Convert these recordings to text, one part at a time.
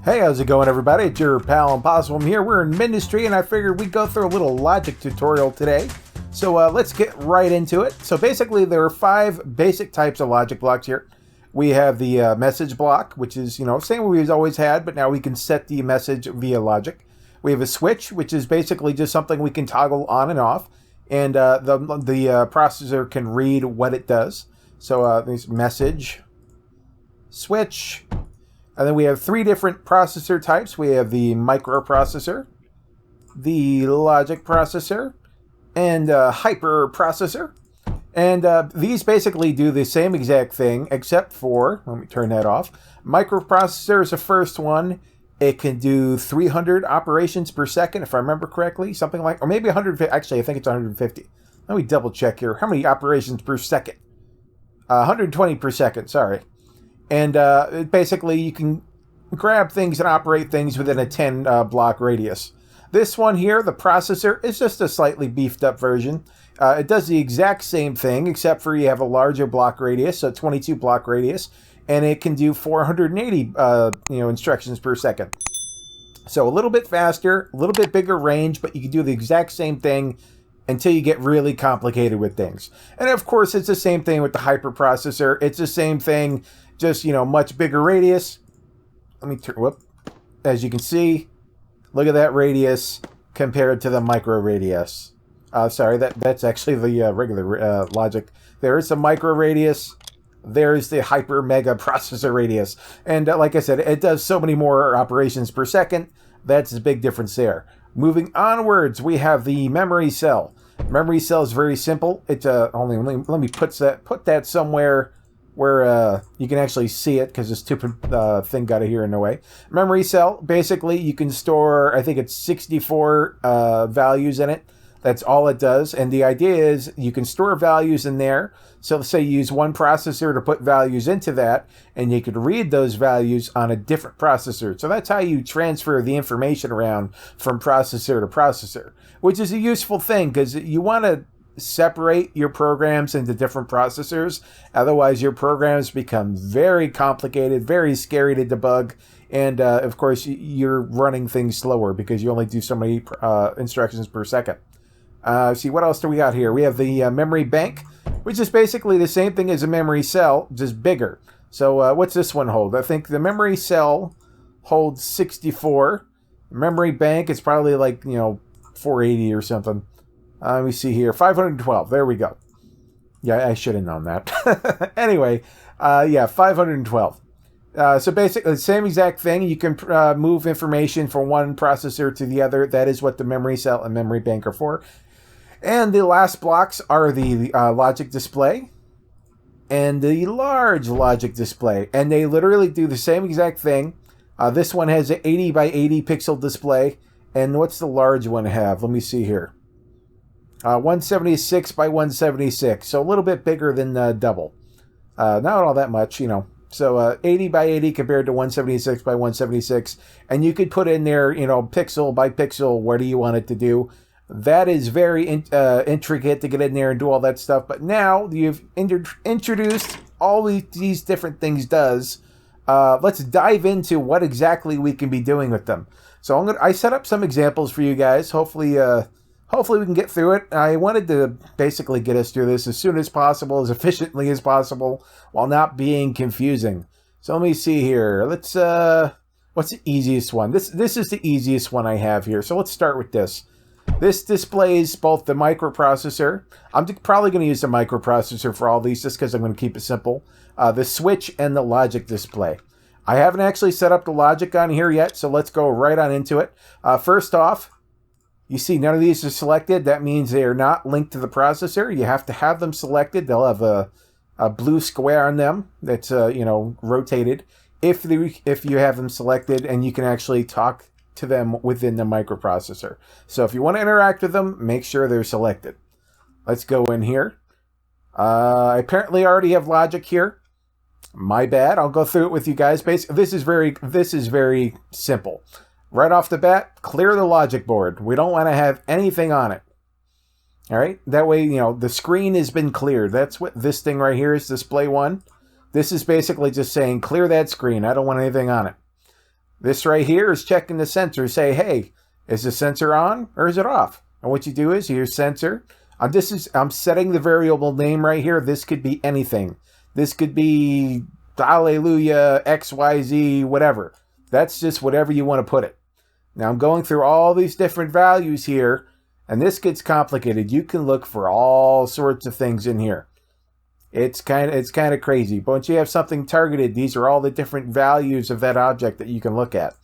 Hey, how's it going, everybody? It's your pal Impossibum here. We're in Mindustry, and I figured we'd go through a little logic tutorial today. So let's get right into it. So basically, there are 5 basic types of logic blocks here. We have the message block, which is, same way we've always had, but now we can set the message via logic. We have a switch, which is basically just something we can toggle on and off, and the processor can read what it does. So there's message, switch. And then we have 3 different processor types. We have the microprocessor, the logic processor, and hyper processor. And these basically do the same exact thing, except for, let me turn that off. Microprocessor is the first one. It can do 300 operations per second, if I remember correctly. Something like, or maybe 150. Actually, I think it's 150. Let me double check here. How many operations per second? 120 per second, sorry. And basically, you can grab things and operate things within a 10 block radius. This one here, the processor, is just a slightly beefed up version. It does the exact same thing, except for you have a larger block radius, so 22 block radius, and it can do 480 instructions per second. So a little bit faster, a little bit bigger range, but you can do the exact same thing until you get really complicated with things. And of course, it's the same thing with the hyperprocessor. It's the same thing, just, much bigger radius. Let me turn, whoop. As you can see, look at that radius compared to the micro radius. Sorry, that's actually the regular logic. There is the micro radius. There's the hyper mega processor radius. And like I said, it does so many more operations per second. That's the big difference there. Moving onwards, we have the memory cell. Memory cell is very simple. It's only let me put that somewhere where you can actually see it, because the stupid thing got here in the way. Memory cell, basically, you can store, I think it's 64 values in it. That's all it does. And the idea is you can store values in there. So let's say you use one processor to put values into that, and you could read those values on a different processor. So that's how you transfer the information around from processor to processor, which is a useful thing because you want to separate your programs into different processors. Otherwise, your programs become very complicated, very scary to debug. And of course, you're running things slower because you only do so many instructions per second. See, what else do we got here? We have the memory bank, which is basically the same thing as a memory cell, just bigger. So what's this one hold? I think the memory cell holds 64. Memory bank is probably like, 480 or something. Let me see here. 512. There we go. Yeah, I should have known that. Anyway, 512. So basically, the same exact thing. You can move information from one processor to the other. That is what the memory cell and memory bank are for. And the last blocks are the logic display and the large logic display. And they literally do the same exact thing. This one has an 80 by 80 pixel display. And what's the large one have? Let me see here. 176 by 176. So a little bit bigger than double. Not all that much, So 80 by 80 compared to 176 by 176. And you could put in there, pixel by pixel, what do you want it to do? That is very intricate to get in there and do all that stuff. But now you've introduced all these different things does. Let's dive into what exactly we can be doing with them. So I set up some examples for you guys. Hopefully we can get through it. I wanted to basically get us through this as soon as possible, as efficiently as possible, while not being confusing. So let me see here. Let's, what's the easiest one? This is the easiest one I have here. So let's start with this. This displays both the microprocessor. I'm probably going to use the microprocessor for all these just because I'm going to keep it simple. The switch and the logic display. I haven't actually set up the logic on here yet, so let's go right on into it. First off, you see none of these are selected. That means they are not linked to the processor. You have to have them selected. They'll have a blue square on them that's rotated if you have them selected, and you can actually talk to them within the microprocessor. So if you want to interact with them, make sure they're selected. Let's go in here. I apparently already have logic here. My bad. I'll go through it with you guys. Basically, this is very simple. Right off the bat, clear the logic board. We don't want to have anything on it. All right? That way, the screen has been cleared. That's what this thing right here is, display 1. This is basically just saying, clear that screen. I don't want anything on it. This right here is checking the sensor. Say, hey, is the sensor on or is it off? And what you do is here's sensor. I'm setting the variable name right here. This could be anything. This could be Hallelujah, XYZ, whatever. That's just whatever you want to put it. Now I'm going through all these different values here, and this gets complicated. You can look for all sorts of things in here. It's kind of crazy. But once you have something targeted, these are all the different values of that object that you can look at.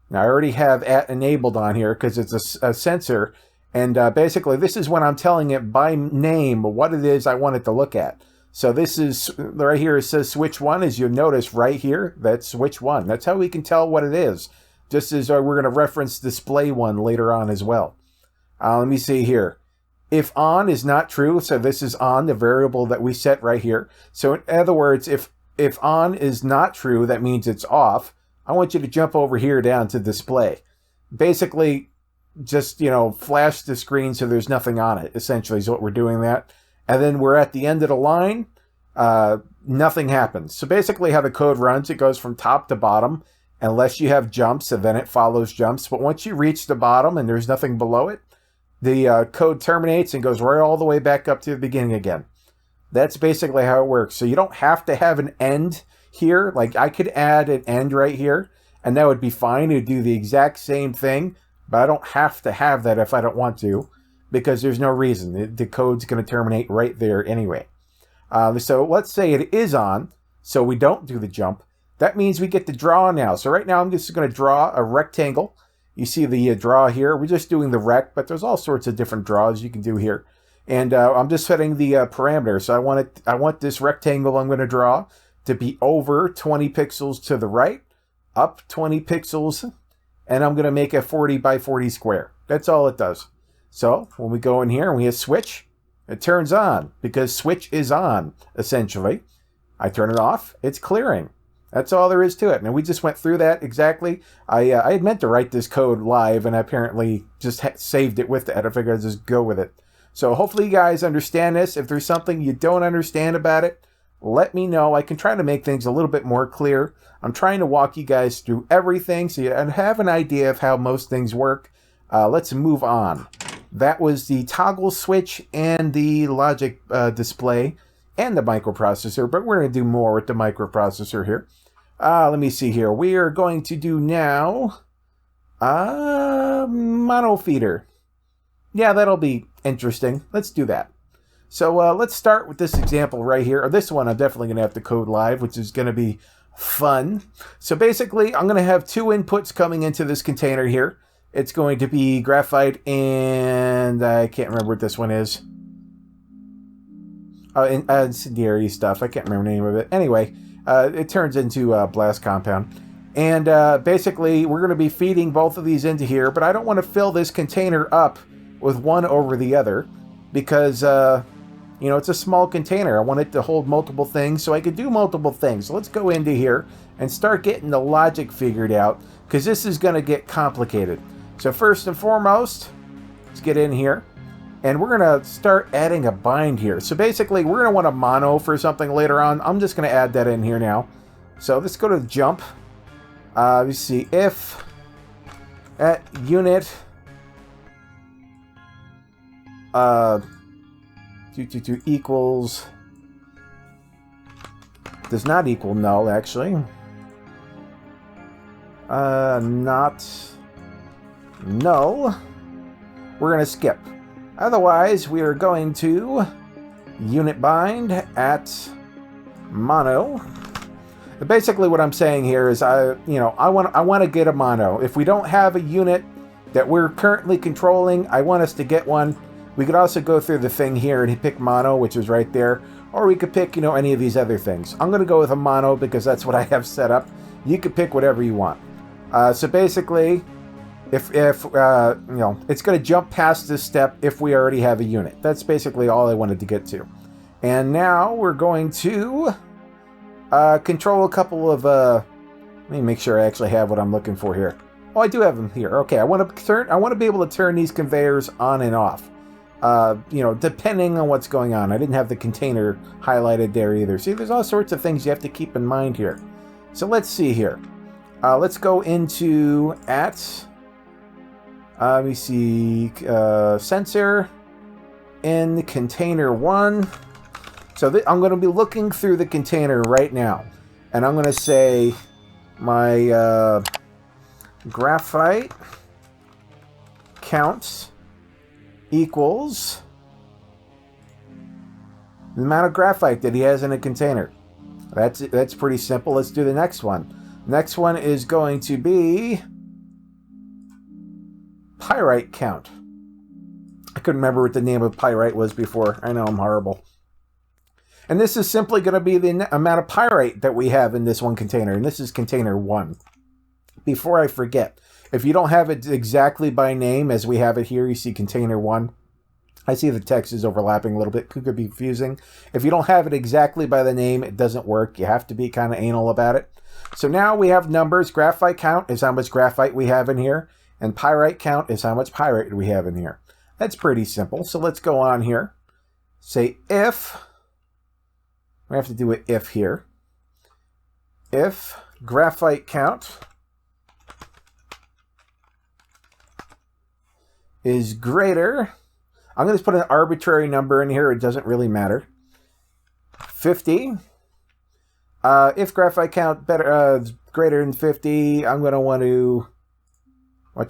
Now I already have at enabled on here because it's a sensor, and basically this is when I'm telling it by name what it is I want it to look at. So this is right here. It says switch 1. As you'll notice right here, that's switch 1. That's how we can tell what it is. Just as we're going to reference display 1 later on as well. Let me see here. If on is not true, so this is on, the variable that we set right here. So in other words, if on is not true, that means it's off. I want you to jump over here down to display. Basically, just, flash the screen so there's nothing on it, essentially is what we're doing that. And then we're at the end of the line, nothing happens. So basically how the code runs, it goes from top to bottom, unless you have jumps, and then it follows jumps. But once you reach the bottom and there's nothing below it, the code terminates and goes right all the way back up to the beginning again. That's basically how it works. So you don't have to have an end here. Like I could add an end right here, and that would be fine. It would do the exact same thing, but I don't have to have that if I don't want to, because there's no reason. The code's going to terminate right there anyway. So let's say it is on, so we don't do the jump. That means we get to draw now. So right now I'm just going to draw a rectangle. You see the draw here. We're just doing the rect, but there's all sorts of different draws you can do here. And I'm just setting the parameter. So I want this rectangle I'm going to draw to be over 20 pixels to the right, up 20 pixels, and I'm going to make a 40 by 40 square. That's all it does. So when we go in here and we hit switch, it turns on because switch is on, essentially. I turn it off, it's clearing. That's all there is to it. And we just went through that exactly. I had meant to write this code live, and I apparently just saved it with that. I figured I'd just go with it. So hopefully you guys understand this. If there's something you don't understand about it, let me know. I can try to make things a little bit more clear. I'm trying to walk you guys through everything so you have an idea of how most things work. Let's move on. That was the toggle switch and the logic display and the microprocessor, but we're going to do more with the microprocessor here. Let me see here. We are going to do now mono feeder. Yeah, that'll be interesting. Let's do that. So let's start with this example right here. Or this one I'm definitely going to have to code live, which is going to be fun. So basically, I'm going to have two inputs coming into this container here. It's going to be graphite and I can't remember what this one is. Incendiary stuff. I can't remember the name of it. Anyway, it turns into blast compound. And basically, we're going to be feeding both of these into here, but I don't want to fill this container up with one over the other because, it's a small container. I want it to hold multiple things so I could do multiple things. So let's go into here and start getting the logic figured out because this is going to get complicated. So first and foremost, let's get in here. And we're going to start adding a bind here. So basically, we're going to want a mono for something later on. I'm just going to add that in here now. So let's go to jump. Let's see, if at unit equals, does not equal null, actually. Not null. We're going to skip. Otherwise, we are going to unit bind at mono. Basically, what I'm saying here is, I want to get a mono. If we don't have a unit that we're currently controlling, I want us to get one. We could also go through the thing here and pick mono, which is right there, or we could pick, any of these other things. I'm going to go with a mono because that's what I have set up. You could pick whatever you want. So basically, if it's going to jump past this step if we already have a unit. That's basically all I wanted to get to. And now we're going to control a couple of, let me make sure I actually have what I'm looking for here. Oh, I do have them here. Okay, I want to be able to turn these conveyors on and off. Depending on what's going on. I didn't have the container highlighted there either. See, there's all sorts of things you have to keep in mind here. So let's see here. Let's go into let me see, sensor in container 1. So I'm going to be looking through the container right now. And I'm going to say my graphite count equals the amount of graphite that he has in a container. That's pretty simple. Let's do the next one. Next one is going to be pyrite count. I couldn't remember what the name of pyrite was before. I know I'm horrible. And this is simply going to be the amount of pyrite that we have in this one container. And this is container 1. Before I forget, if you don't have it exactly by name as we have it here, you see container 1. I see the text is overlapping a little bit. Could be confusing. If you don't have it exactly by the name, it doesn't work. You have to be kind of anal about it. So now we have numbers. Graphite count is how much graphite we have in here. And pyrite count is how much pyrite we have in here. That's pretty simple. So let's go on here. Say if... We have to do an if here. If graphite count is greater, I'm going to put an arbitrary number in here. It doesn't really matter. 50. If graphite count is greater than 50, I'm going to want to I'm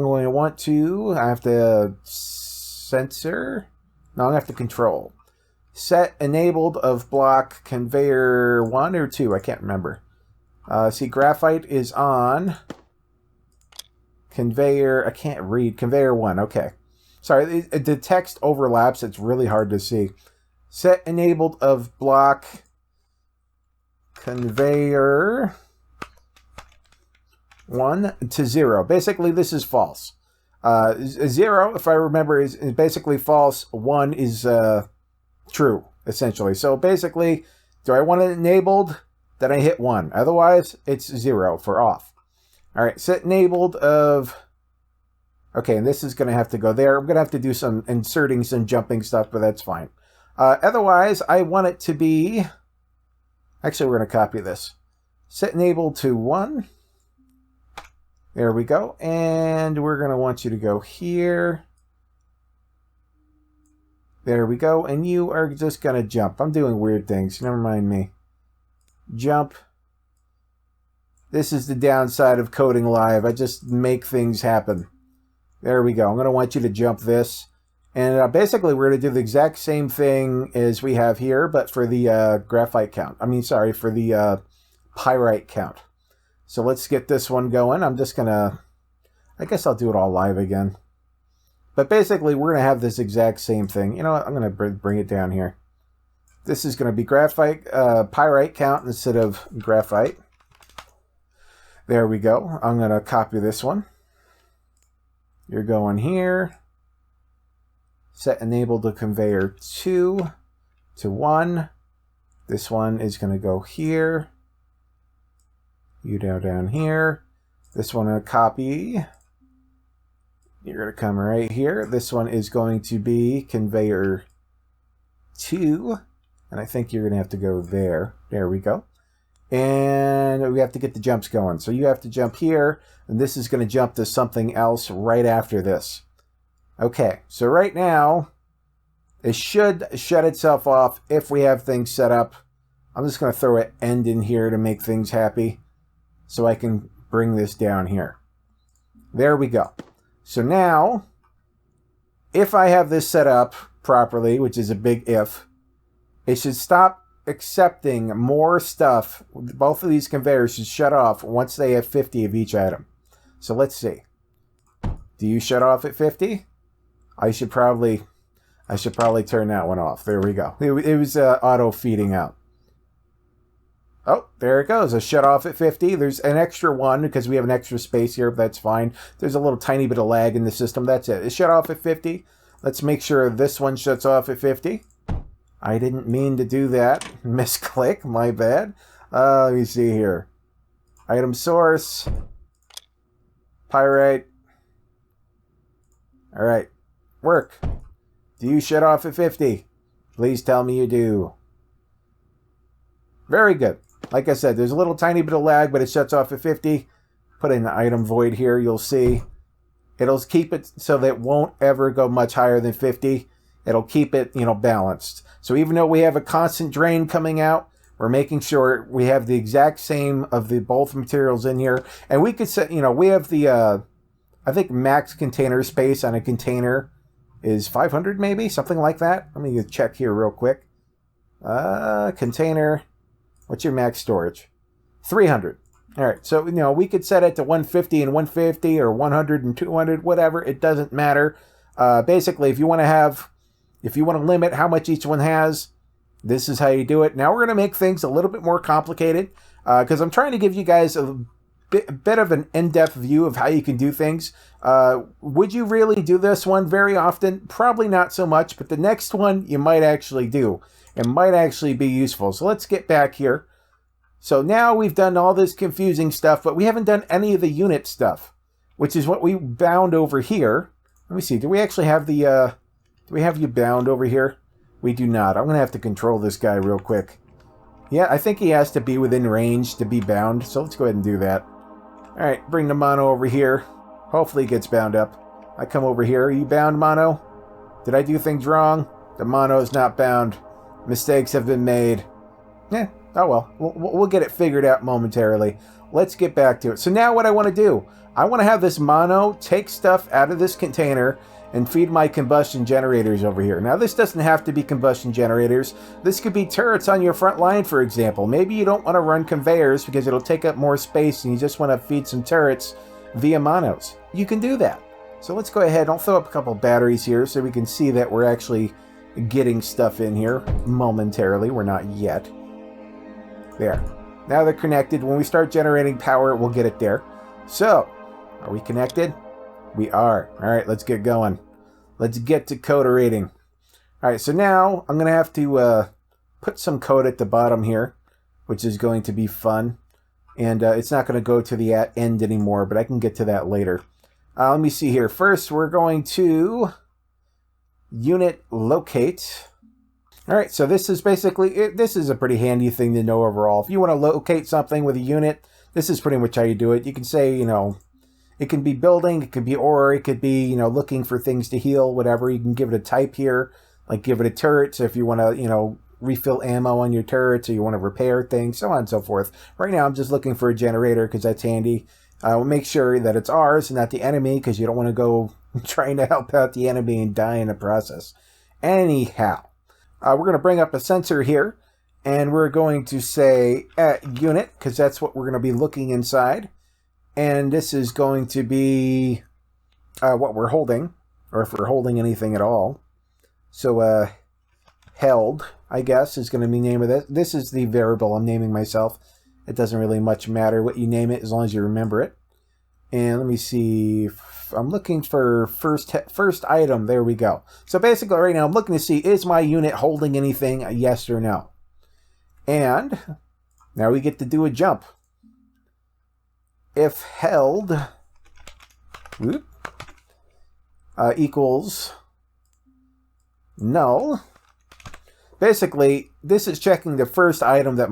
going to want to. I have to censor. No, I'm going to have to control. Set enabled of block conveyor 1 or 2. I can't remember. See, graphite is on conveyor. I can't read. Conveyor 1. Okay. Sorry, the text overlaps. It's really hard to see. Set enabled of block conveyor 1 to 0. Basically, this is false. 0, if I remember, is basically false. 1 is true, essentially. So basically, do I want it enabled? Then I hit 1. Otherwise, it's 0 for off. All right, set enabled of... Okay, and this is going to have to go there. I'm going to have to do some inserting, some jumping stuff, but that's fine. Otherwise, I want it to be... Actually, we're going to copy this. Set enabled to 1. There we go. And we're going to want you to go here. There we go. And you are just going to jump. I'm doing weird things. Never mind me. Jump. This is the downside of coding live. I just make things happen. There we go. I'm going to want you to jump this. And basically, we're going to do the exact same thing as we have here, but for the graphite count. I mean, sorry, for the pyrite count. So let's get this one going. I'm just going to... I guess I'll do it all live again. But basically, we're going to have this exact same thing. You know what? I'm going to bring it down here. This is going to be graphite, pyrite count instead of graphite. There we go. I'm going to copy this one. You're going here. Set enable to conveyor 2 to 1. This one is going to go here. You down here. This one a copy. You're going to come right here. This one is going to be conveyor 2. And I think you're going to have to go there. There we go. And we have to get the jumps going. So you have to jump here. And this is going to jump to something else right after this. Okay. So right now, it should shut itself off if we have things set up. I'm just going to throw an end in here to make things happy. So I can bring this down here. There we go. So now, if I have this set up properly, which is a big if, it should stop accepting more stuff. Both of these conveyors should shut off once they have 50 of each item. So let's see. Do you shut off at 50? I should probably turn that one off. There we go. It was auto feeding out. Oh, there it goes. A shut off at 50. There's an extra one because we have an extra space here, but that's fine. There's a little tiny bit of lag in the system. That's it. It shut off at 50. Let's make sure this one shuts off at 50. I didn't mean to do that. Misclick. My bad. Let me see here. Item source. Pyrite. All right. Work. Do you shut off at 50? Please tell me you do. Very good. Like I said, there's a little tiny bit of lag, but it shuts off at 50. Put in the item void here, you'll see. It'll keep it so that it won't ever go much higher than 50. It'll keep it, balanced. So even though we have a constant drain coming out, we're making sure we have the exact same of the both materials in here. And we could set, we have the, I think max container space on a container is 500 maybe, something like that. Let me check here real quick. Container, what's your max storage? 300. All right, so, we could set it to 150 and 150 or 100 and 200, whatever. It doesn't matter. Basically, if you want to limit how much each one has, this is how you do it. Now we're going to make things a little bit more complicated because I'm trying to give you guys a bit of an in-depth view of how you can do things. Would you really do this one very often? Probably not so much, but the next one you might actually do. It might actually be useful. So let's get back here. So now we've done all this confusing stuff, but we haven't done any of the unit stuff, which is what we bound over here. Let me see. Do we actually have the... do we have you bound over here? We do not. I'm going to have to control this guy real quick. Yeah, I think he has to be within range to be bound, so let's go ahead and do that. Alright, bring the mono over here. Hopefully he gets bound up. I come over here. Are you bound, mono? Did I do things wrong? The mono is not bound. Mistakes have been made. Oh well. We'll get it figured out momentarily. Let's get back to it. So now what I want to do, I want to have this mono take stuff out of this container and feed my combustion generators over here. Now this doesn't have to be combustion generators. This could be turrets on your front line, for example. Maybe you don't want to run conveyors because it'll take up more space and you just want to feed some turrets via monos. You can do that. So let's go ahead. I'll throw up a couple batteries here so we can see that we're actually getting stuff in here momentarily. We're not yet. There. Now they're connected. When we start generating power, we'll get it there. So, are we connected? We are. All right, let's get going. Let's get to code rating. All right, so now I'm going to have to put some code at the bottom here, which is going to be fun. And it's not going to go to the end anymore, but I can get to that later. Let me see here. First, we're going to unit locate. All right, so this is basically, this is a pretty handy thing to know overall. If you want to locate something with a unit, this is pretty much how you do it. You can say, it can be building, it could be ore, it could be, looking for things to heal, whatever. You can give it a type here, like give it a turret. So if you want to, refill ammo on your turrets or you want to repair things, so on and so forth. Right now, I'm just looking for a generator because that's handy. We'll make sure that it's ours and not the enemy because you don't want to go trying to help out the enemy and die in the process. Anyhow, we're going to bring up a sensor here and we're going to say at unit because that's what we're going to be looking inside. And this is going to be what we're holding, or if we're holding anything at all. So held, I guess, is going to be the name of this. This is the variable I'm naming myself. It doesn't really much matter what you name it as long as you remember it. And let me see. I'm looking for first item. There we go. So basically right now I'm looking to see, is my unit holding anything, yes or no? And now we get to do a jump. If held equals null, basically this is checking the first item that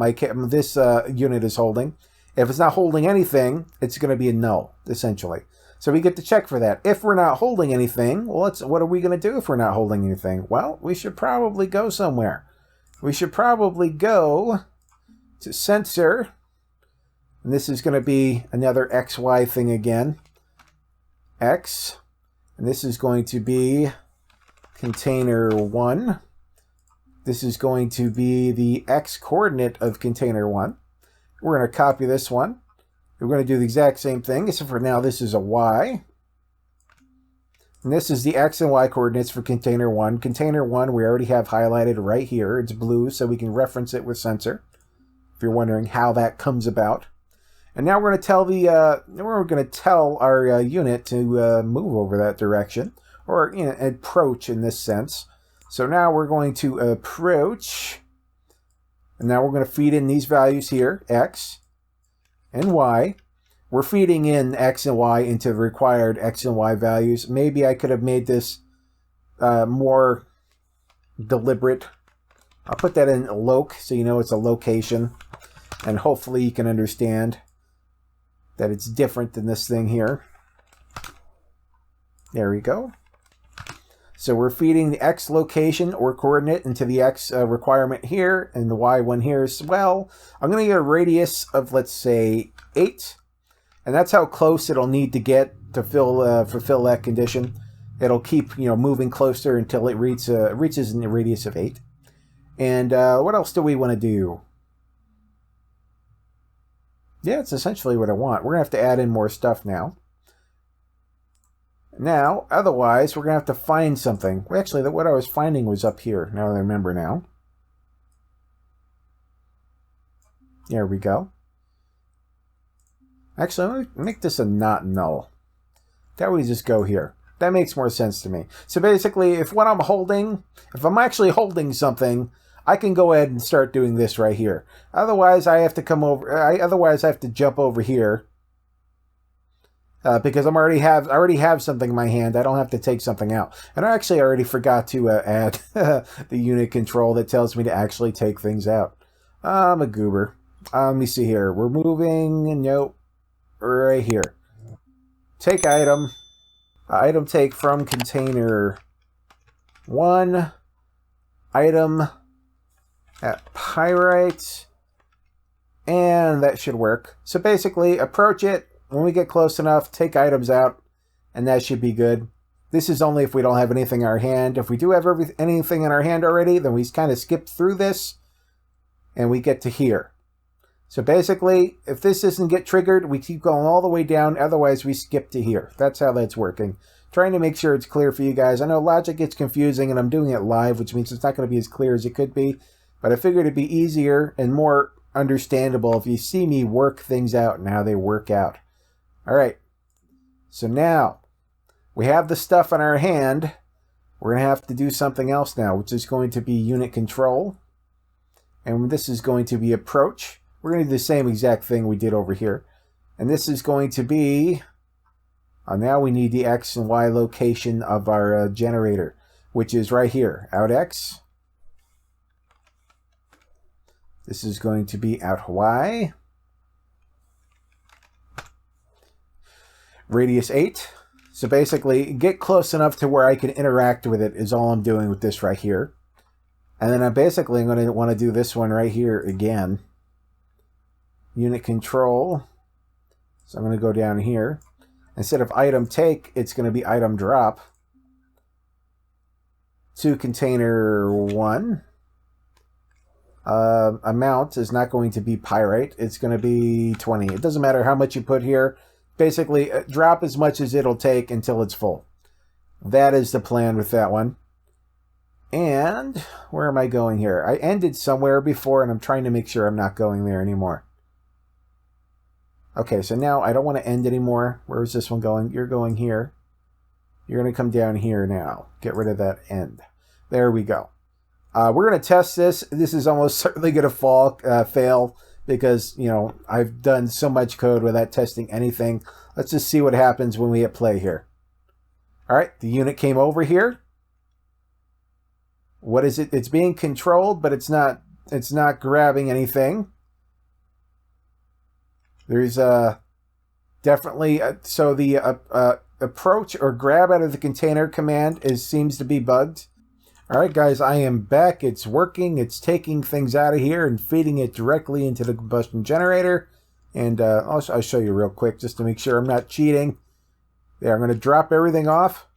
this unit is holding. If it's not holding anything, it's going to be a null, essentially. So we get to check for that. If we're not holding anything, well, what are we going to do if we're not holding anything? Well, we should probably go somewhere. We should probably go to sensor. And this is going to be another XY thing again. X. And this is going to be container 1. This is going to be the X coordinate of container 1. We're going to copy this one. We're going to do the exact same thing, except for now this is a Y. And this is the X and Y coordinates for container 1. Container 1 we already have highlighted right here. It's blue, so we can reference it with sensor. If you're wondering how that comes about. And now we're going to tell our unit to move over that direction, or approach in this sense. So now we're going to approach, and now we're going to feed in these values here, X and Y. We're feeding in X and Y into the required X and Y values. Maybe I could have made this more deliberate I'll put that in loc so you know it's a location. And hopefully you can understand that it's different than this thing here. There we go. So we're feeding the X location or coordinate into the X requirement here and the Y one here as well. I'm going to get a radius of, let's say, 8. And that's how close it'll need to get to fulfill that condition. It'll keep, moving closer until it reaches in the radius of 8. And what else do we want to do? Yeah, it's essentially what I want. We're going to have to add in more stuff now. Now, otherwise, we're going to have to find something. Well, actually, what I was finding was up here. Now I remember now. There we go. Actually, let me make this a not null. That would just go here. That makes more sense to me. So basically, if I'm actually holding something, I can go ahead and start doing this right here. Otherwise, I have to otherwise I have to jump over here. Because I already have something in my hand. I don't have to take something out. And I already forgot to add the unit control that tells me to actually take things out. I'm a goober. Let me see here. We're moving. Nope. Right here. Take item. Item take from container 1. Item at pyrite. And that should work. So basically, approach it. When we get close enough, take items out, and that should be good. This is only if we don't have anything in our hand. If we do have anything in our hand already, then we kind of skip through this, and we get to here. So basically, if this doesn't get triggered, we keep going all the way down. Otherwise, we skip to here. That's how that's working. Trying to make sure it's clear for you guys. I know logic gets confusing, and I'm doing it live, which means it's not going to be as clear as it could be. But I figured it'd be easier and more understandable if you see me work things out and how they work out. All right, so now we have the stuff in our hand. We're going to have to do something else now, which is going to be unit control. And this is going to be approach. We're going to do the same exact thing we did over here. And this is going to be, now we need the X and Y location of our generator, which is right here, out X. This is going to be out Y. Radius 8. So basically, get close enough to where I can interact with it is all I'm doing with this right here. And then I'm going to want to do this one right here again. Unit control. So I'm going to go down here. Instead of item take, it's going to be item drop. To container 1. Amount is not going to be pyrite. It's going to be 20. It doesn't matter how much you put here. Basically, drop as much as it'll take until it's full. That is the plan with that one. And where am I going here? I ended somewhere before, and I'm trying to make sure I'm not going there anymore. Okay, so now I don't want to end anymore. Where is this one going? You're going here. You're going to come down here now. Get rid of that end. There we go. We're going to test this. This is almost certainly going to fail. Because, I've done so much code without testing anything. Let's just see what happens when we hit play here. All right, the unit came over here. What is it? It's being controlled, but it's not grabbing anything. There's definitely so the approach or grab out of the container command seems to be bugged. All right, guys, I am back. It's working. It's taking things out of here and feeding it directly into the combustion generator. And I'll show you real quick just to make sure I'm not cheating. There, I'm going to drop everything off,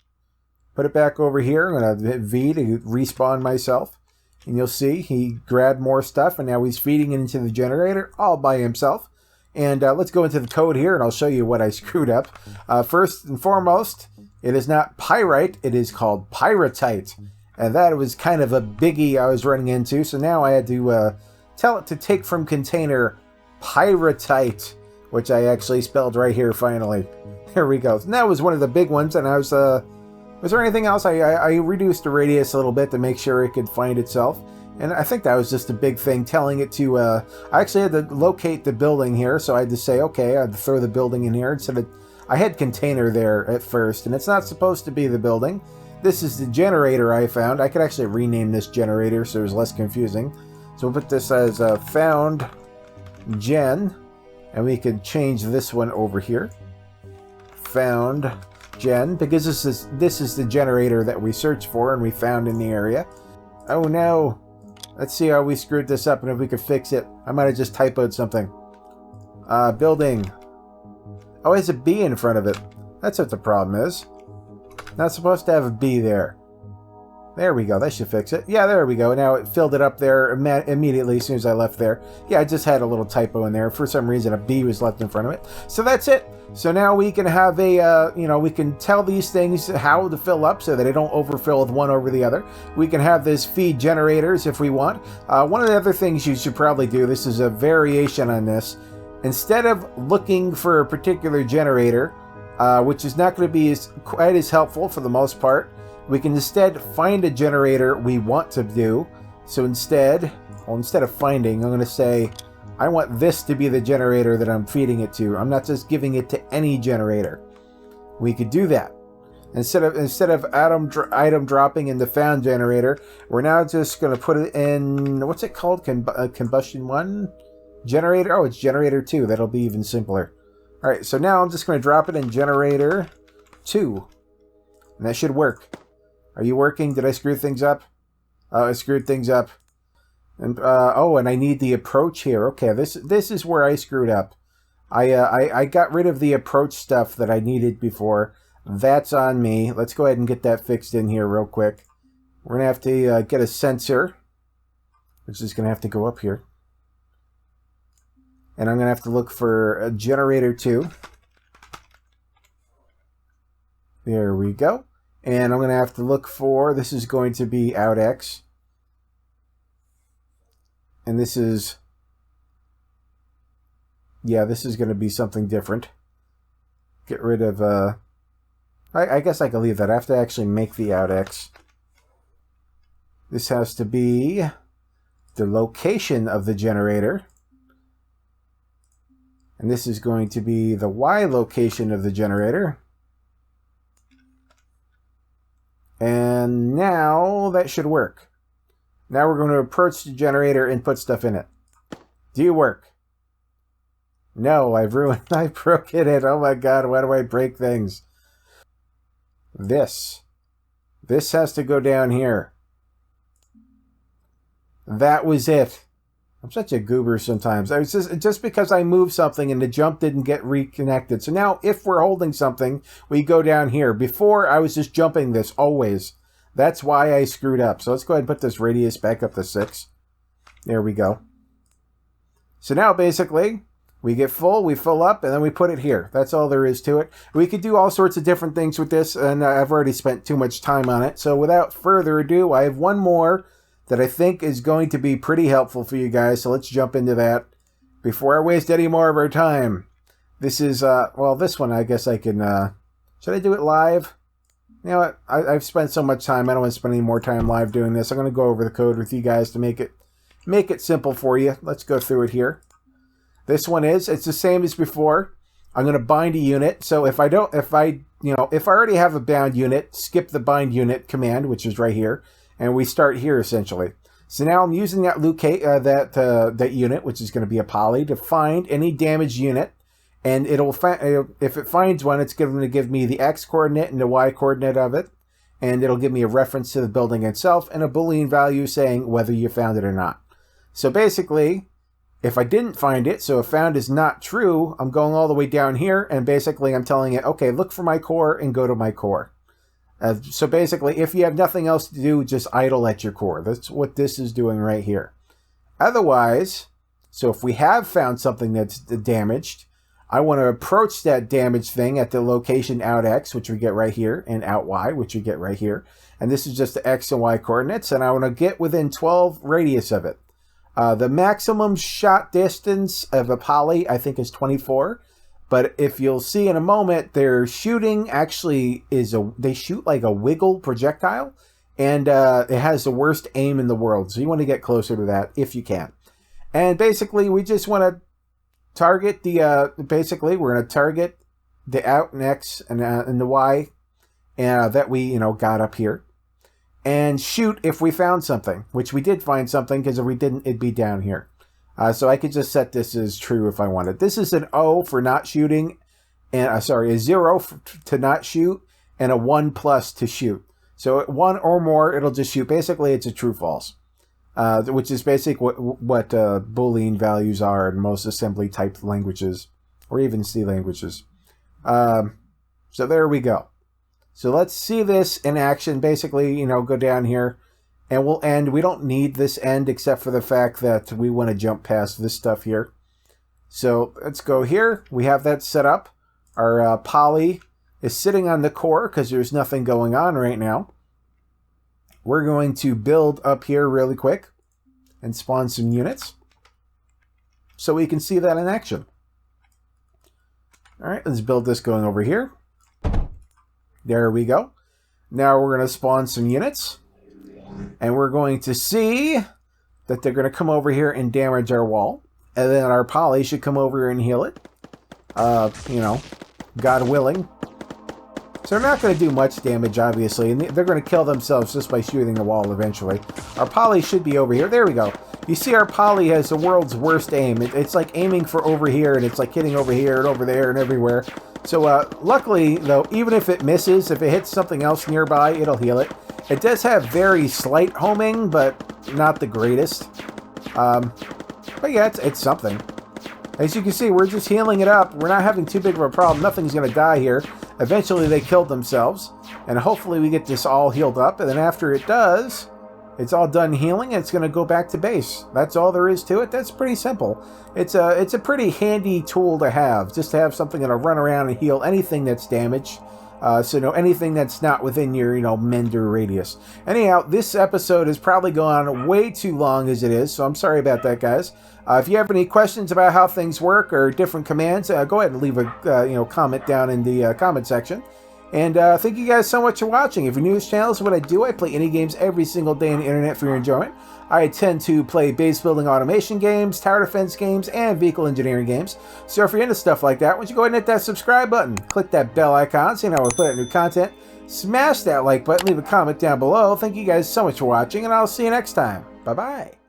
put it back over here. I'm going to hit V to respawn myself. And you'll see he grabbed more stuff, and now he's feeding it into the generator all by himself. And let's go into the code here, and I'll show you what I screwed up. First and foremost, it is not pyrite. It is called pyrrhotite. And that was kind of a biggie I was running into. So now I had to tell it to take from container pyrrhotite, which I actually spelled right here finally. There we go. And that was one of the big ones. And I was there anything else? I reduced the radius a little bit to make sure it could find itself. And I think that was just a big thing, telling it to, I actually had to locate the building here. So I had to say, okay, I had to throw the building in here. Instead of, I had container there at first, and it's not supposed to be the building. This is the generator I found. I could actually rename this generator so it was less confusing. So we'll put this as found gen, and we could change this one over here. Found gen, because this is the generator that we searched for and we found in the area. Oh no! Let's see how we screwed this up and if we could fix it. I might have just typoed something. Building. Oh, it has a B in front of it. That's what the problem is. Not supposed to have a B there. There we go. That should fix it. Yeah, there we go. Now it filled it up there immediately as soon as I left there. Yeah, I just had a little typo in there. For some reason, a B was left in front of it. So that's it. So now we can have a, we can tell these things how to fill up so that they don't overfill with one over the other. We can have this feed generators if we want. One of the other things you should probably do, this is a variation on this. Instead of looking for a particular generator, which is not going to be quite as helpful for the most part, we can instead find a generator we want to do. So instead of finding, I'm going to say, I want this to be the generator that I'm feeding it to. I'm not just giving it to any generator. We could do that. Instead of item dropping in the found generator, we're now just going to put it in, what's it called? Combustion 1? Generator? Oh, it's generator 2. That'll be even simpler. All right, so now I'm just going to drop it in generator 2. And that should work. Are you working? Did I screw things up? Oh, I screwed things up. And and I need the approach here. Okay, this is where I screwed up. I got rid of the approach stuff that I needed before. That's on me. Let's go ahead and get that fixed in here real quick. We're going to have to get a sensor, which is going to have to go up here. And I'm going to have to look for a generator 2. There we go. And I'm going to have to look for, this is going to be out X. And this is, yeah, this is going to be something different. Get rid of, I guess I can leave that. I have to actually make the out X. This has to be the location of the generator. And this is going to be the Y location of the generator. And now that should work. Now we're going to approach the generator and put stuff in it. Do you work? No, I broke it. Oh my God, why do I break things? This has to go down here. That was it. I'm such a goober sometimes. I was just because I moved something and the jump didn't get reconnected. So now if we're holding something, we go down here. Before I was just jumping this always. That's why I screwed up. So let's go ahead and put this radius back up to 6. There we go. So now basically we get full, we fill up, and then we put it here. That's all there is to it. We could do all sorts of different things with this, and I've already spent too much time on it. So without further ado, I have one more that I think is going to be pretty helpful for you guys. So let's jump into that before I waste any more of our time. This is, well, this one I guess I can, should I do it live? You know what? I've spent so much time. I don't want to spend any more time live doing this. I'm going to go over the code with you guys to make it simple for you. Let's go through it here. This one it's the same as before. I'm going to bind a unit. So if I already have a bound unit, skip the bind unit command, which is right here, and we start here essentially. So now I'm using that that unit, which is going to be a poly, to find any damaged unit. And if it finds one, it's going to give me the X coordinate and the Y coordinate of it. And it'll give me a reference to the building itself and a Boolean value saying whether you found it or not. So basically, if I didn't find it, so if found is not true, I'm going all the way down here. And basically, I'm telling it, okay, look for my core and go to my core. So basically, if you have nothing else to do, just idle at your core. That's what this is doing right here. Otherwise, so if we have found something that's damaged, I want to approach that damaged thing at the location out X, which we get right here, and out Y, which we get right here. And this is just the X and Y coordinates, and I want to get within 12 radius of it. The maximum shot distance of a poly, I think, is 24. But if you'll see in a moment, their shooting actually is they shoot like a wiggle projectile, and it has the worst aim in the world. So you want to get closer to that if you can. And basically, we just want to target the, we're going to target the out and X and the Y, that we, got up here. And shoot if we found something, which we did find something, because if we didn't, it'd be down here. So I could just set this as true if I wanted. This is an O for not shooting, and a 0 to not shoot, and a 1+ to shoot. So 1 or more, it'll just shoot. Basically, it's a true-false, which is basically what Boolean values are in most assembly-type languages, or even C languages. So there we go. So let's see this in action. Basically, go down here, and we'll end. We don't need this end except for the fact that we want to jump past this stuff here. So let's go here. We have that set up. Our poly is sitting on the core because there's nothing going on right now. We're going to build up here really quick and spawn some units so we can see that in action. All right, let's build this going over here. There we go. Now we're going to spawn some units, and we're going to see that they're going to come over here and damage our wall, and then our poly should come over here and heal it. God willing. So they're not going to do much damage, obviously, and they're going to kill themselves just by shooting the wall eventually. Our poly should be over here. There we go. You see our poly has the world's worst aim. It's like aiming for over here, and it's like hitting over here and over there and everywhere. So luckily, though, even if it misses, if it hits something else nearby, it'll heal it. It does have very slight homing, but not the greatest. But yeah, it's something. As you can see, we're just healing it up. We're not having too big of a problem. Nothing's going to die here. Eventually, they killed themselves. And hopefully, we get this all healed up. And then after it does, it's all done healing, and it's going to go back to base. That's all there is to it. That's pretty simple. It's a pretty handy tool to have, just to have something that'll run around and heal anything that's damaged. So anything that's not within your, mender radius. Anyhow, this episode has probably gone way too long as it is, so I'm sorry about that, guys. If you have any questions about how things work or different commands, go ahead and leave a comment down in the comment section. And thank you guys so much for watching. If you're new to this channel, this is what I do. I play indie games every single day on the internet for your enjoyment. I tend to play base building automation games, tower defense games, and vehicle engineering games. So if you're into stuff like that, why don't you go ahead and hit that subscribe button, click that bell icon so you know when we put out new content, smash that like button, leave a comment down below. Thank you guys so much for watching, and I'll see you next time. Bye-bye.